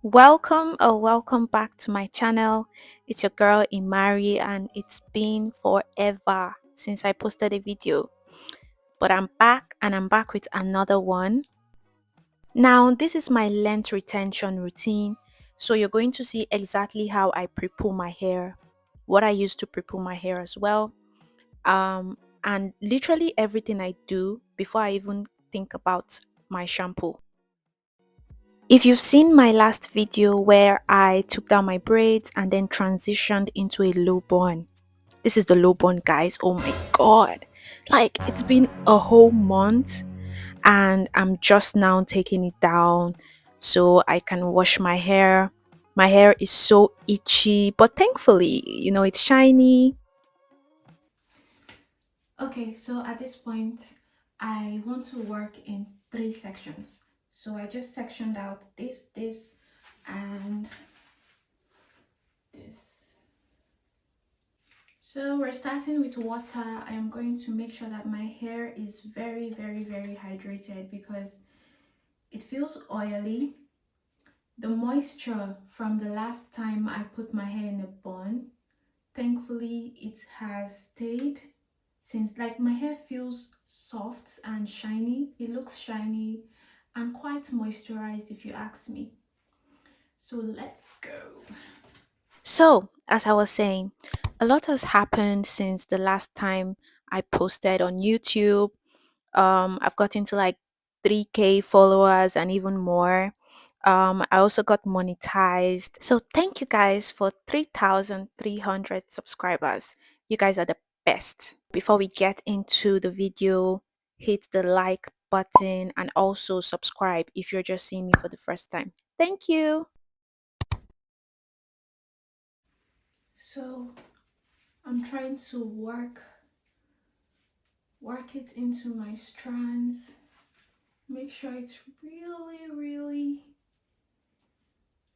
Welcome back to my channel. It's your girl Imari, and it's been forever since I posted a video, but I'm back and I'm back with another one. Now, this is my length retention routine, so you're going to see exactly how I pre-poo my hair, what I use to pre-poo my hair as well, and literally everything I do before I even think about my shampoo. If you've seen my last video where I took down my braids and then transitioned into a low bun, this is the low bun, guys. Oh my god. Like, it's been a whole month and I'm just now taking it down so I can wash my hair. My hair is so itchy, but thankfully, it's shiny. Okay, so at this point, I want to work in three sections. So I just sectioned out this, and this. So we're starting with water. I am going to make sure that my hair is very, very, very hydrated because it feels oily. The moisture from the last time I put my hair in a bun, thankfully it has stayed since. Like, my hair feels soft and shiny. It looks shiny and quite moisturized if you ask me. So let's go. So, as I was saying, a lot has happened since the last time I posted on YouTube. I've gotten to like 3K followers and even more. I also got monetized. So thank you guys for 3,300 subscribers. You guys are the best. Before we get into the video, hit the like button and also subscribe if you're just seeing me for the first time. Thank you. So I'm trying to work it into my strands. Make sure it's really, really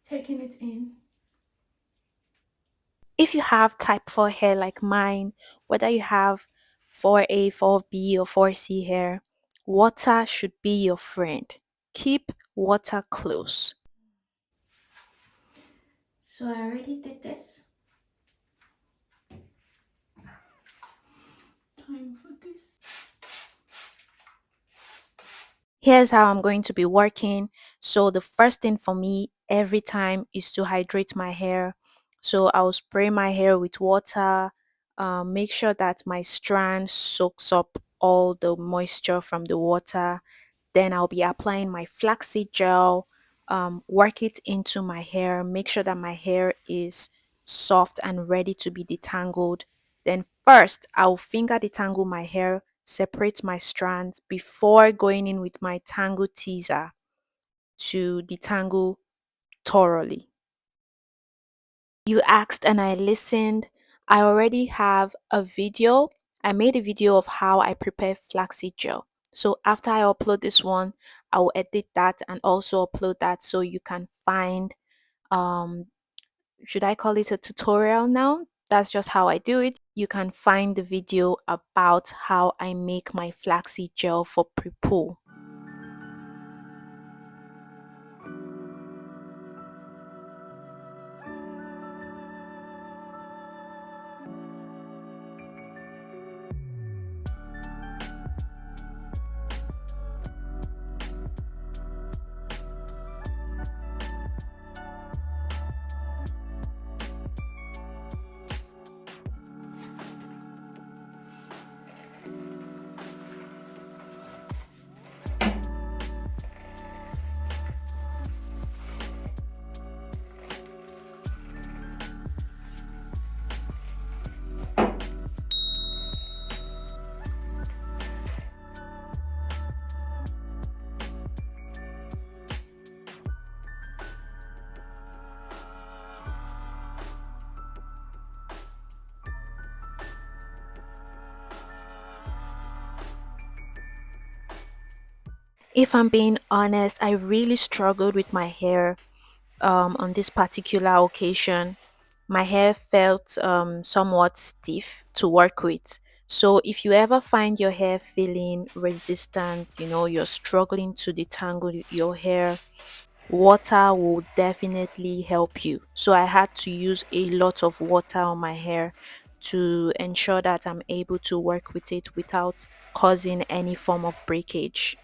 taking it in. If you have type 4 hair like mine, whether you have 4A, 4B, or 4C hair, water should be your friend. Keep water close. So I already did this. Time for this. Here's how I'm going to be working. So the first thing for me every time is to hydrate my hair. So I'll spray my hair with water, make sure that my strand soaks up all the moisture from the water. Then I'll be applying my flaxseed gel, work it into my hair, make sure that my hair is soft and ready to be detangled. Then first, I'll finger detangle my hair, separate my strands before going in with my tangle teaser to detangle thoroughly. You asked and I listened. I already have a video. I made a video of how I prepare flaxseed gel. So after I upload this one, I will edit that and also upload that so you can find, um should I call it a tutorial now? That's just how I do it. You can find the video about how I make my flaxseed gel for pre-poo. If I'm being honest, I really struggled with my hair on this particular occasion. My hair felt somewhat stiff to work with. So if you ever find your hair feeling resistant, you're struggling to detangle your hair, water will definitely help you. So I had to use a lot of water on my hair to ensure that I'm able to work with it without causing any form of breakage.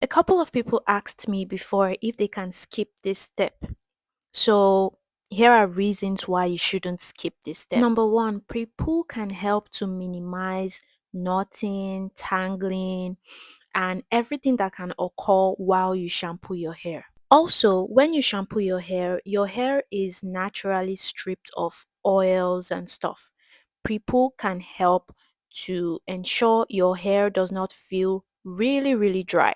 A couple of people asked me before if they can skip this step. So here are reasons why you shouldn't skip this step. Number one, pre-poo can help to minimize knotting, tangling, and everything that can occur while you shampoo your hair. Also, when you shampoo your hair is naturally stripped of oils and stuff. Pre-poo can help to ensure your hair does not feel really, really dry.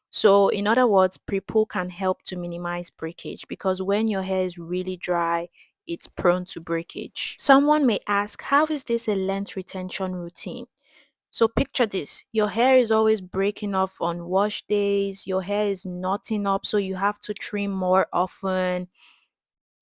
So, in other words, pre-poo can help to minimize breakage because when your hair is really dry, it's prone to breakage. Someone may ask, how is this a length retention routine? So, picture this, your hair is always breaking off on wash days, your hair is knotting up, so you have to trim more often.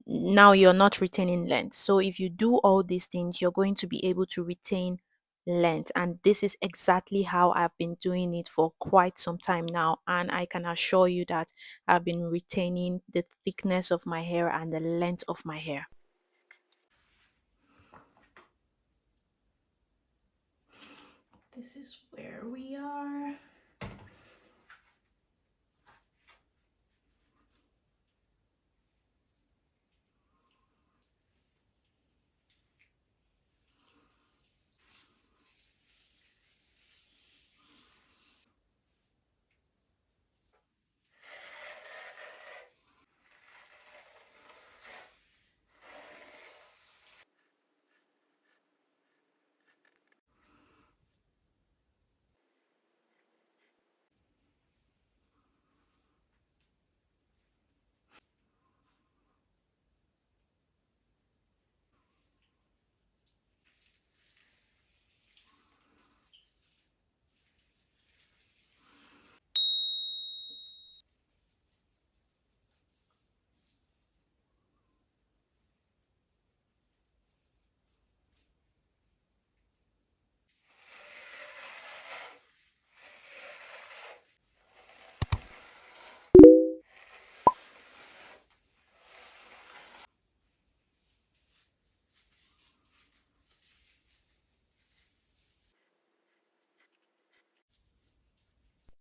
Now you're not retaining length. So if you do all these things, you're going to be able to retain length. And this is exactly how I've been doing it for quite some time now. And I can assure you that I've been retaining the thickness of my hair and the length of my hair. This is where we are.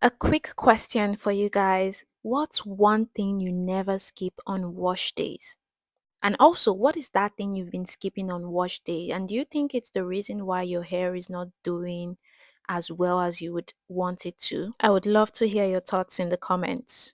A quick question for you guys. What's one thing you never skip on wash days? And also, what is that thing you've been skipping on wash day? And do you think it's the reason why your hair is not doing as well as you would want it to? I would love to hear your thoughts in the comments.